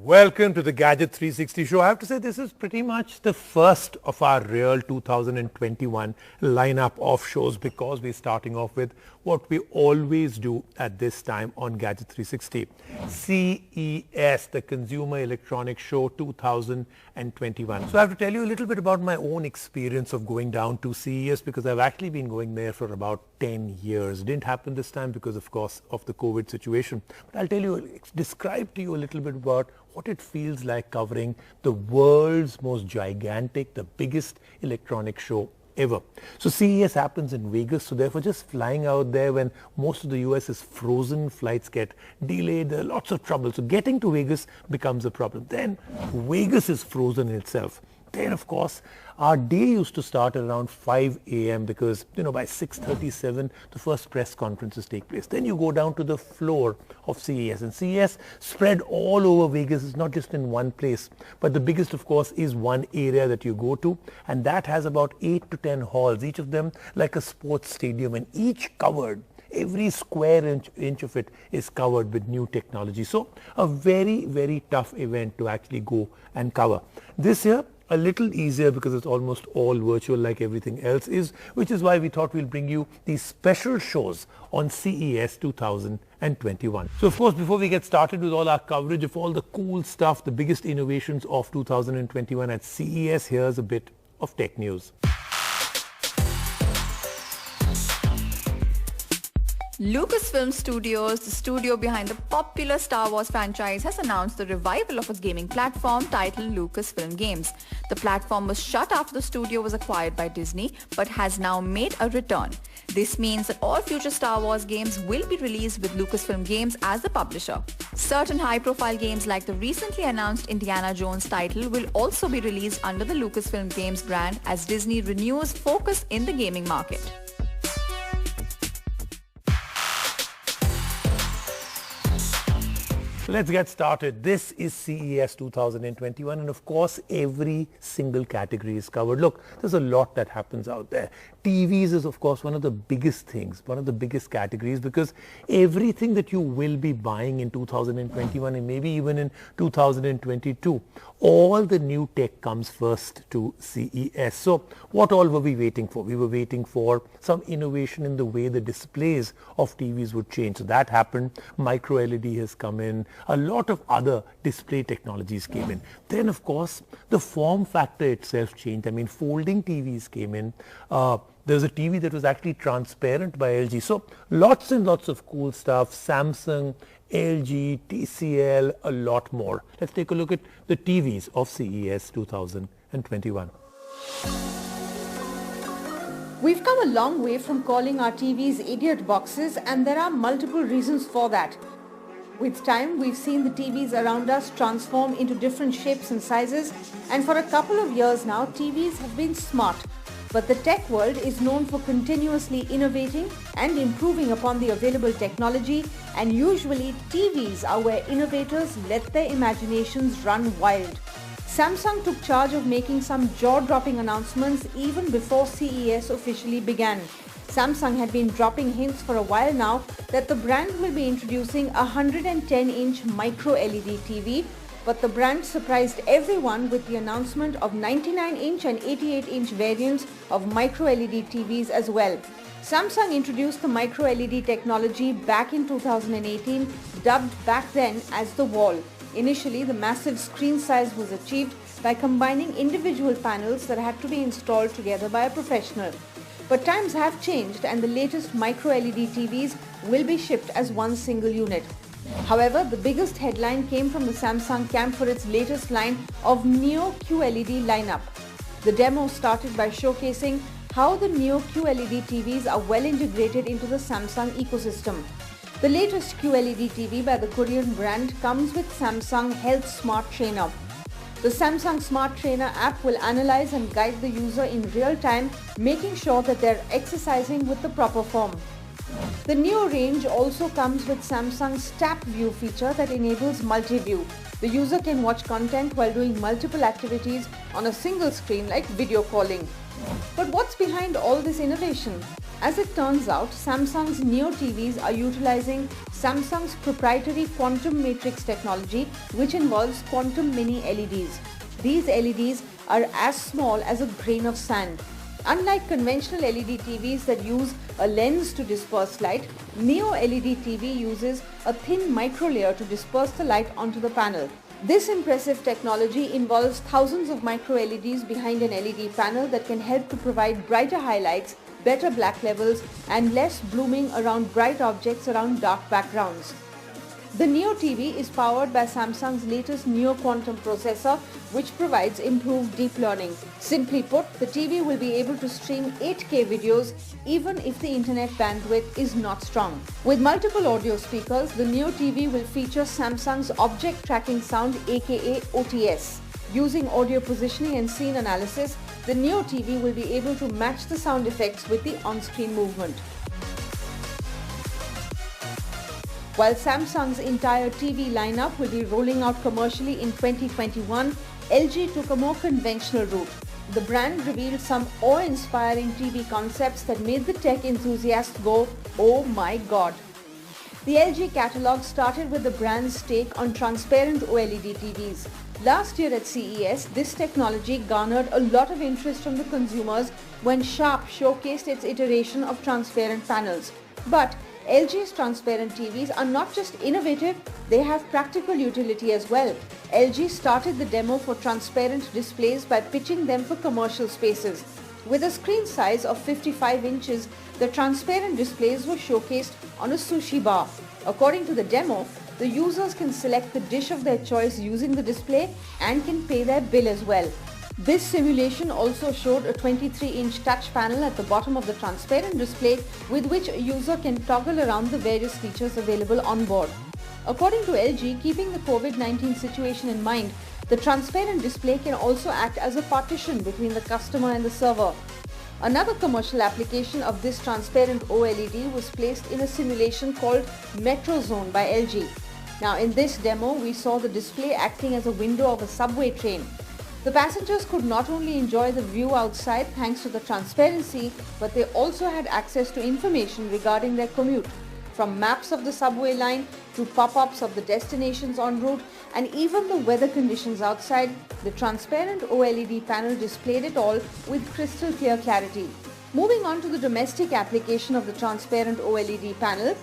Welcome to the Gadget 360 show. I have to say this is pretty much the first of our real 2021 lineup of shows because we're starting off with what we always do at this time on Gadget 360. CES, the Consumer Electronics Show 2021. So I have to tell you a little bit about my own experience of going down to CES because I've actually been going there for about 10 years. It didn't happen this time because, of course, of the COVID situation. But I'll tell you, describe to you a little bit about what it feels like covering the world's most gigantic, the biggest electronic show ever. So CES happens in Vegas, so therefore just flying out there when most of the US is frozen, flights get delayed, there are lots of trouble. So getting to Vegas becomes a problem. Then Vegas is frozen in itself. Then, of course, our day used to start at around 5 a.m. because, by 6:37, the first press conferences take place. Then you go down to the floor of CES. And CES spread all over Vegas. It's not just in one place. But the biggest, of course, is one area that you go to. And that has about 8 to 10 halls, each of them like a sports stadium, and each covered. Every square inch of it is covered with new technology. So a very, very tough event to actually go and cover. This year, a little easier because it's almost all virtual like everything else is, which is why we thought we'll bring you these special shows on CES 2021. So of course, before we get started with all our coverage of all the cool stuff, the biggest innovations of 2021 at CES, here's a bit of tech news. Lucasfilm Studios, the studio behind the popular Star Wars franchise, has announced the revival of a gaming platform titled Lucasfilm Games. The platform was shut after the studio was acquired by Disney, but has now made a return. This means that all future Star Wars games will be released with Lucasfilm Games as the publisher. Certain high-profile games like the recently announced Indiana Jones title will also be released under the Lucasfilm Games brand as Disney renews focus in the gaming market. Let's get started. This is CES 2021 and of course every single category is covered. Look, there's a lot that happens out there. TVs is of course one of the biggest things, one of the biggest categories because everything that you will be buying in 2021 and maybe even in 2022, all the new tech comes first to CES. So what all were we waiting for? We were waiting for some innovation in the way the displays of TVs would change. So that happened. Micro LED has come in. A lot of other display technologies came in. Then, of course, the form factor itself changed. I mean, folding TVs came in. There's a TV that was actually transparent by LG. So lots and lots of cool stuff. Samsung, LG, TCL, a lot more. Let's take a look at the TVs of CES 2021. We've come a long way from calling our TVs idiot boxes, and there are multiple reasons for that. With time, we've seen the TVs around us transform into different shapes and sizes, and for a couple of years now, TVs have been smart. But the tech world is known for continuously innovating and improving upon the available technology, and usually TVs are where innovators let their imaginations run wild. Samsung took charge of making some jaw-dropping announcements even before CES officially began. Samsung had been dropping hints for a while now that the brand will be introducing a 110-inch micro LED TV, but the brand surprised everyone with the announcement of 99-inch and 88-inch variants of micro LED TVs as well. Samsung introduced the micro LED technology back in 2018, dubbed back then as the Wall. Initially, the massive screen size was achieved by combining individual panels that had to be installed together by a professional. But times have changed and the latest micro LED TVs will be shipped as one single unit. However, the biggest headline came from the Samsung camp for its latest line of Neo QLED lineup. The demo started by showcasing how the Neo QLED TVs are well integrated into the Samsung ecosystem. The latest QLED TV by the Korean brand comes with Samsung Health Smart Trainer. The Samsung Smart Trainer app will analyze and guide the user in real time, making sure that they're exercising with the proper form. The Neo range also comes with Samsung's Tap View feature that enables multi-view. The user can watch content while doing multiple activities on a single screen like video calling. But what's behind all this innovation? As it turns out, Samsung's Neo TVs are utilizing Samsung's proprietary quantum matrix technology, which involves quantum mini LEDs. These LEDs are as small as a grain of sand. Unlike conventional LED TVs that use a lens to disperse light, Neo LED TV uses a thin microlayer to disperse the light onto the panel. This impressive technology involves thousands of micro LEDs behind an LED panel that can help to provide brighter highlights, better black levels and less blooming around bright objects around dark backgrounds. The Neo TV is powered by Samsung's latest Neo Quantum processor, which provides improved deep learning. Simply put, the TV will be able to stream 8K videos even if the internet bandwidth is not strong. With multiple audio speakers, the Neo TV will feature Samsung's Object Tracking Sound, aka OTS. Using audio positioning and scene analysis, the Neo TV will be able to match the sound effects with the on-screen movement. While Samsung's entire TV lineup will be rolling out commercially in 2021, LG took a more conventional route. The brand revealed some awe-inspiring TV concepts that made the tech enthusiast go, "Oh my God." The LG catalogue started with the brand's take on transparent OLED TVs. Last year at CES, this technology garnered a lot of interest from the consumers when Sharp showcased its iteration of transparent panels. But LG's transparent TVs are not just innovative, they have practical utility as well. LG started the demo for transparent displays by pitching them for commercial spaces. With a screen size of 55 inches, the transparent displays were showcased on a sushi bar. According to the demo, the users can select the dish of their choice using the display and can pay their bill as well. This simulation also showed a 23-inch touch panel at the bottom of the transparent display with which a user can toggle around the various features available on board. According to LG, keeping the COVID-19 situation in mind, the transparent display can also act as a partition between the customer and the server. Another commercial application of this transparent OLED was placed in a simulation called Metro Zone by LG. Now in this demo, we saw the display acting as a window of a subway train. The passengers could not only enjoy the view outside thanks to the transparency, but they also had access to information regarding their commute. From maps of the subway line to pop-ups of the destinations en route and even the weather conditions outside, the transparent OLED panel displayed it all with crystal clear clarity. Moving on to the domestic application of the transparent OLED panel,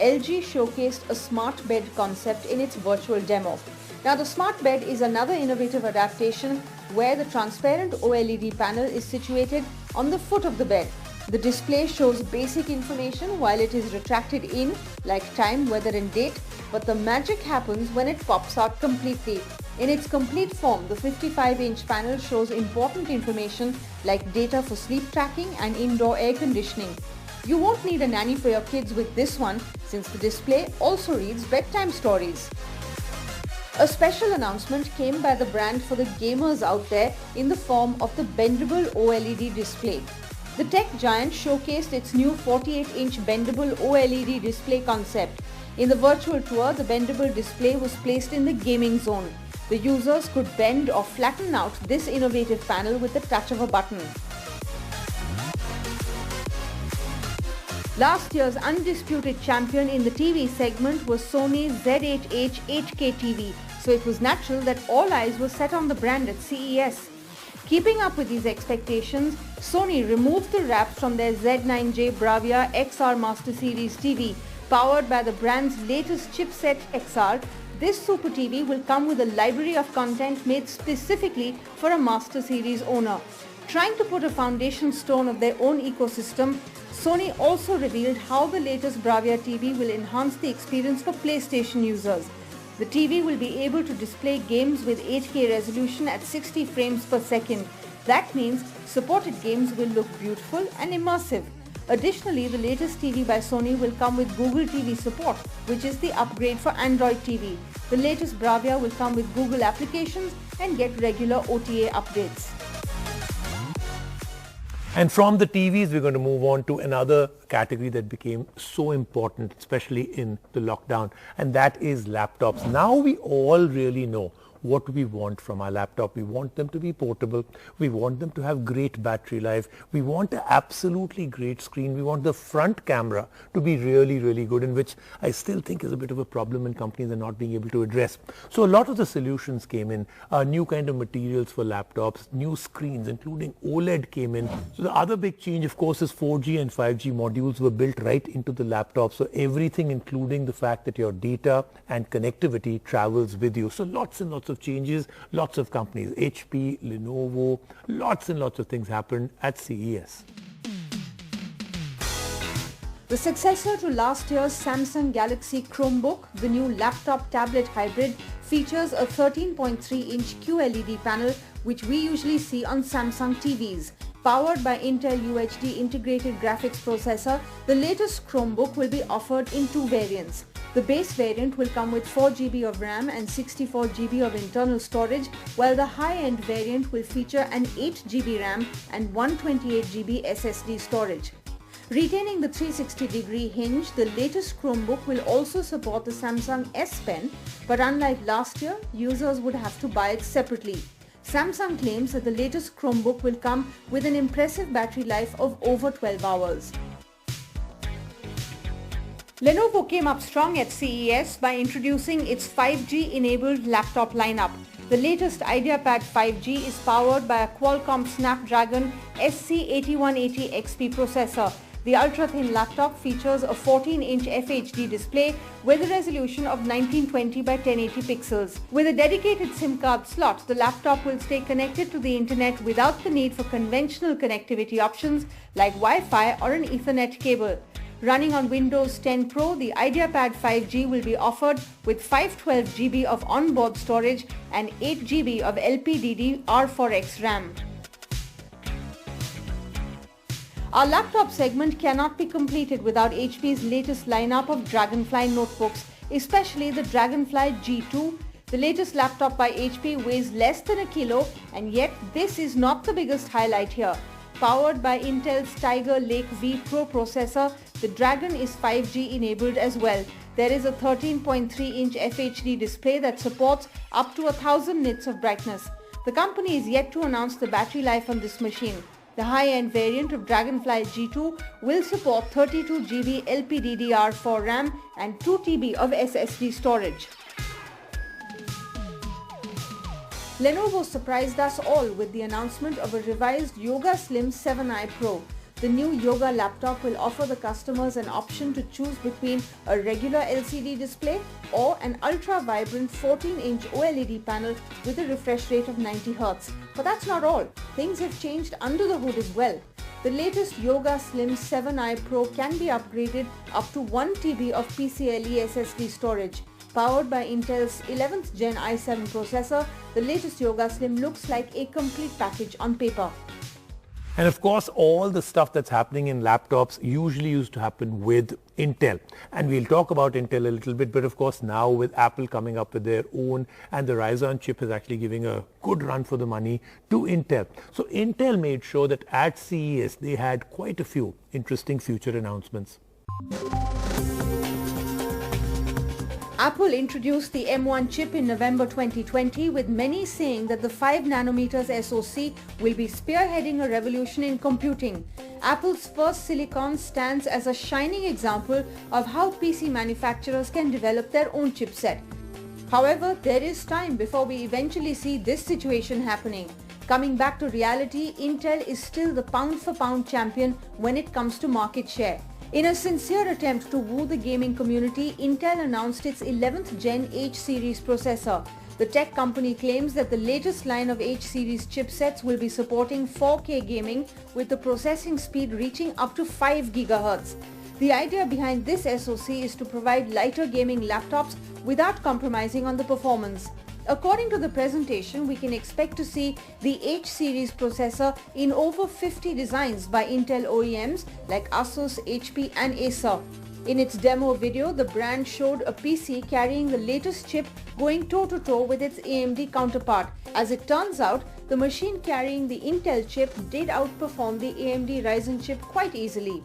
LG showcased a smart bed concept in its virtual demo. Now the smart bed is another innovative adaptation where the transparent OLED panel is situated on the foot of the bed. The display shows basic information while it is retracted in, like time, weather and date, but the magic happens when it pops out completely. In its complete form, the 55-inch panel shows important information like data for sleep tracking and indoor air conditioning. You won't need a nanny for your kids with this one since the display also reads bedtime stories. A special announcement came by the brand for the gamers out there in the form of the bendable OLED display. The tech giant showcased its new 48-inch bendable OLED display concept. In the virtual tour, the bendable display was placed in the gaming zone. The users could bend or flatten out this innovative panel with the touch of a button. Last year's undisputed champion in the TV segment was Sony's Z8H 8K TV, so it was natural that all eyes were set on the brand at CES. Keeping up with these expectations, Sony removed the wraps from their Z9J Bravia XR Master Series TV. Powered by the brand's latest chipset XR, this Super TV will come with a library of content made specifically for a Master Series owner. Trying to put a foundation stone of their own ecosystem, Sony also revealed how the latest Bravia TV will enhance the experience for PlayStation users. The TV will be able to display games with 8K resolution at 60 frames per second. That means supported games will look beautiful and immersive. Additionally, the latest TV by Sony will come with Google TV support, which is the upgrade for Android TV. The latest Bravia will come with Google applications and get regular OTA updates. And from the TVs, we're going to move on to another category that became so important, especially in the lockdown, and that is laptops. Now we all really know what we want from our laptop. We want them to be portable. We want them to have great battery life. We want an absolutely great screen. We want the front camera to be really, really good, in which I still think is a bit of a problem in companies are not being able to address. So a lot of the solutions came in, new kind of materials for laptops, new screens, including OLED came in. So the other big change, of course, is 4G and 5G modules were built right into the laptop. So everything, including the fact that your data and connectivity travels with you. So lots and lots of changes, lots of companies, HP, Lenovo, lots and lots of things happened at CES. The successor to last year's Samsung Galaxy Chromebook, the new laptop tablet hybrid, features a 13.3-inch QLED panel which we usually see on Samsung TVs. Powered by Intel UHD integrated graphics processor, the latest Chromebook will be offered in two variants. The base variant will come with 4GB of RAM and 64GB of internal storage, while the high-end variant will feature an 8GB RAM and 128GB SSD storage. Retaining the 360-degree hinge, the latest Chromebook will also support the Samsung S Pen, but unlike last year, users would have to buy it separately. Samsung claims that the latest Chromebook will come with an impressive battery life of over 12 hours. Lenovo came up strong at CES by introducing its 5G-enabled laptop lineup. The latest IdeaPad 5G is powered by a Qualcomm Snapdragon SC8180 XP processor. The ultra-thin laptop features a 14-inch FHD display with a resolution of 1920 by 1080 pixels. With a dedicated SIM card slot, the laptop will stay connected to the internet without the need for conventional connectivity options like Wi-Fi or an Ethernet cable. Running on Windows 10 Pro, the IdeaPad 5G will be offered with 512GB of onboard storage and 8GB of LPDDR4X RAM. Our laptop segment cannot be completed without HP's latest lineup of Dragonfly notebooks, especially the Dragonfly G2. The latest laptop by HP weighs less than a kilo, and yet this is not the biggest highlight here. Powered by Intel's Tiger Lake V Pro processor, the Dragon is 5G enabled as well. There is a 13.3-inch FHD display that supports up to 1000 nits of brightness. The company is yet to announce the battery life on this machine. The high-end variant of Dragonfly G2 will support 32GB LPDDR4 RAM and 2TB of SSD storage. Lenovo surprised us all with the announcement of a revised Yoga Slim 7i Pro. The new Yoga laptop will offer the customers an option to choose between a regular LCD display or an ultra-vibrant 14-inch OLED panel with a refresh rate of 90Hz. But that's not all. Things have changed under the hood as well. The latest Yoga Slim 7i Pro can be upgraded up to 1TB of PCIe SSD storage. Powered by Intel's 11th Gen i7 processor, the latest Yoga Slim looks like a complete package on paper. And of course, all the stuff that's happening in laptops usually used to happen with Intel. And we'll talk about Intel a little bit, but of course now with Apple coming up with their own, and the Ryzen chip is actually giving a good run for the money to Intel. So Intel made sure that at CES they had quite a few interesting future announcements. Apple introduced the M1 chip in November 2020, with many saying that the 5nm SoC will be spearheading a revolution in computing. Apple's first silicon stands as a shining example of how PC manufacturers can develop their own chipset. However, there is time before we eventually see this situation happening. Coming back to reality, Intel is still the pound-for-pound champion when it comes to market share. In a sincere attempt to woo the gaming community, Intel announced its 11th Gen H-series processor. The tech company claims that the latest line of H-series chipsets will be supporting 4K gaming, with the processing speed reaching up to 5 GHz. The idea behind this SoC is to provide lighter gaming laptops without compromising on the performance. According to the presentation, we can expect to see the H-series processor in over 50 designs by Intel OEMs like Asus, HP and Acer. In its demo video, the brand showed a PC carrying the latest chip going toe-to-toe with its AMD counterpart. As it turns out, the machine carrying the Intel chip did outperform the AMD Ryzen chip quite easily.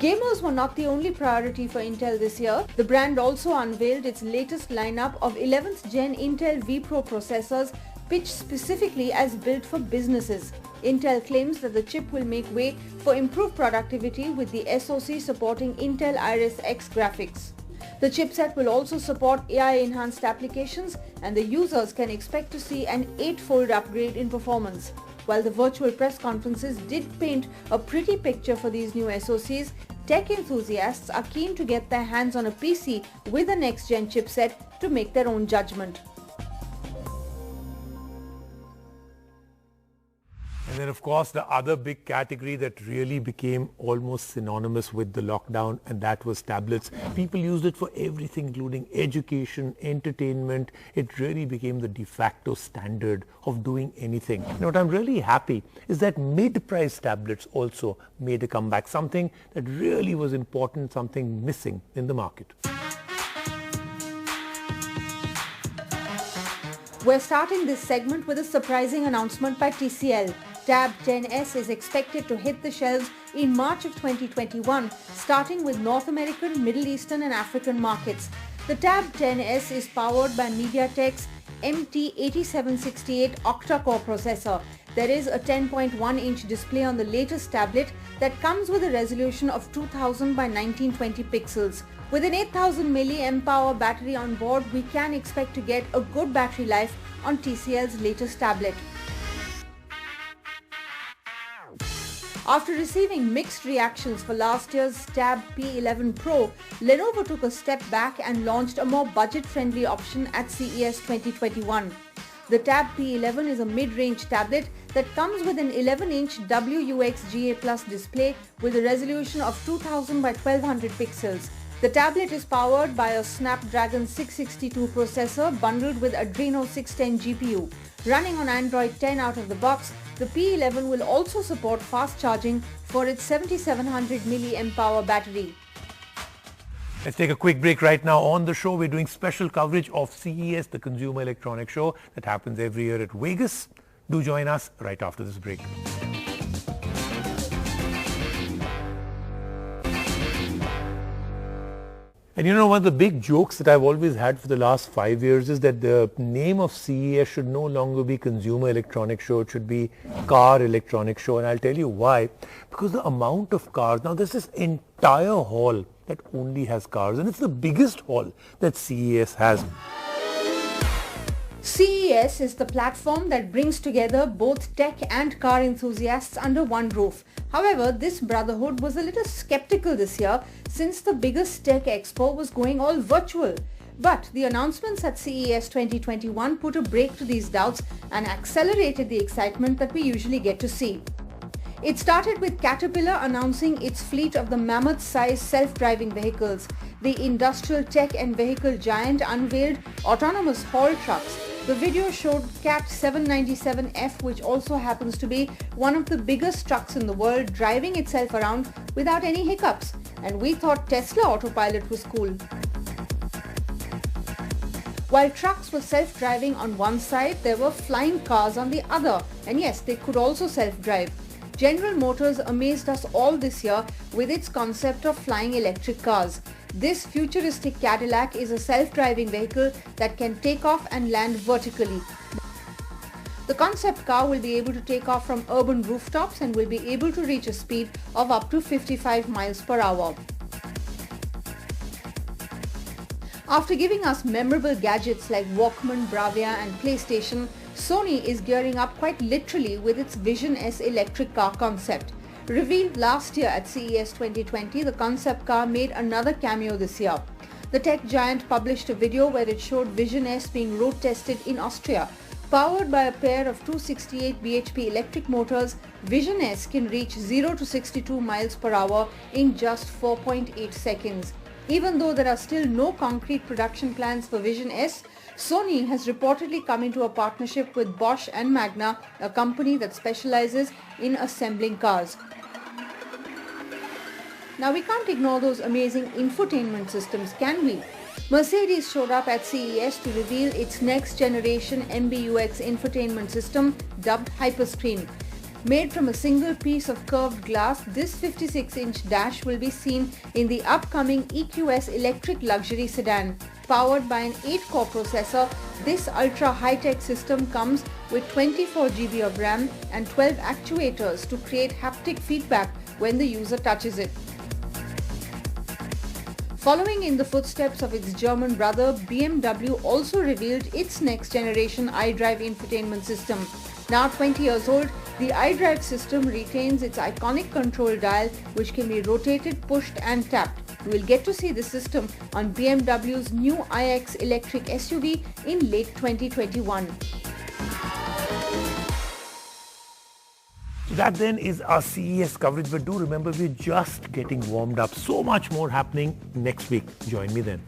Gamers were not the only priority for Intel this year. The brand also unveiled its latest lineup of 11th Gen Intel vPro processors pitched specifically as built for businesses. Intel claims that the chip will make way for improved productivity with the SoC supporting Intel Iris X graphics. The chipset will also support AI-enhanced applications, and the users can expect to see an 8-fold upgrade in performance. While the virtual press conferences did paint a pretty picture for these new SoCs, tech enthusiasts are keen to get their hands on a PC with a next-gen chipset to make their own judgment. And then, of course, the other big category that really became almost synonymous with the lockdown, and that was tablets. People used it for everything, including education, entertainment. It really became the de facto standard of doing anything. Now, what I'm really happy is that mid-price tablets also made a comeback, something that really was important, something missing in the market. We're starting this segment with a surprising announcement by TCL. Tab 10S is expected to hit the shelves in March of 2021, starting with North American, Middle Eastern and African markets. The Tab 10S is powered by MediaTek's MT8768 octa-core processor. There is a 10.1-inch display on the latest tablet that comes with a resolution of 2000 by 1920 pixels. With an 8000 mAh battery on board, we can expect to get a good battery life on TCL's latest tablet. After receiving mixed reactions for last year's Tab P11 Pro, Lenovo took a step back and launched a more budget-friendly option at CES 2021. The Tab P11 is a mid-range tablet that comes with an 11-inch WUX GA+ display with a resolution of 2000 by 1200 pixels. The tablet is powered by a Snapdragon 662 processor bundled with Adreno 610 GPU. Running on Android 10 out of the box, the P11 will also support fast charging for its 7700 mAh battery. Let's take a quick break right now. On the show, we're doing special coverage of CES, the Consumer Electronics Show that happens every year at Vegas. Do join us right after this break. And you know, one of the big jokes that I've always had for the last 5 years is that the name of CES should no longer be Consumer Electronics Show. It should be Car Electronics Show. And I'll tell you why. Because the amount of cars, now there's this entire hall that only has cars, and it's the biggest hall that CES has. CES is the platform that brings together both tech and car enthusiasts under one roof. However, this brotherhood was a little skeptical this year since the biggest tech expo was going all virtual. But the announcements at CES 2021 put a break to these doubts and accelerated the excitement that we usually get to see. It started with Caterpillar announcing its fleet of the mammoth-sized self-driving vehicles. The industrial tech and vehicle giant unveiled autonomous haul trucks. The video showed CAT 797F, which also happens to be one of the biggest trucks in the world, driving itself around without any hiccups. And we thought Tesla Autopilot was cool. While trucks were self-driving on one side, there were flying cars on the other. And yes, they could also self-drive. General Motors amazed us all this year with its concept of flying electric cars. This futuristic Cadillac is a self-driving vehicle that can take off and land vertically. The concept car will be able to take off from urban rooftops and will be able to reach a speed of up to 55 miles per hour. After giving us memorable gadgets like Walkman, Bravia and PlayStation, Sony is gearing up quite literally with its Vision S electric car concept. Revealed last year at CES 2020, the concept car made another cameo this year. The tech giant published a video where it showed Vision S being road tested in Austria. Powered by a pair of 268 bhp electric motors, Vision S can reach 0 to 62 miles per hour in just 4.8 seconds. Even though there are still no concrete production plans for Vision S, Sony has reportedly come into a partnership with Bosch and Magna, a company that specializes in assembling cars. Now we can't ignore those amazing infotainment systems, can we? Mercedes showed up at CES to reveal its next generation MBUX infotainment system dubbed Hyperscreen. Made from a single piece of curved glass, this 56-inch dash will be seen in the upcoming EQS electric luxury sedan. Powered by an 8-core processor, this ultra high-tech system comes with 24 GB of RAM and 12 actuators to create haptic feedback when the user touches it. Following in the footsteps of its German brother, BMW also revealed its next-generation iDrive infotainment system. Now 20 years old, the iDrive system retains its iconic control dial, which can be rotated, pushed and tapped. We will get to see the system on BMW's new iX electric SUV in late 2021. That then is our CES coverage, but do remember we're just getting warmed up. So much more happening next week. Join me then.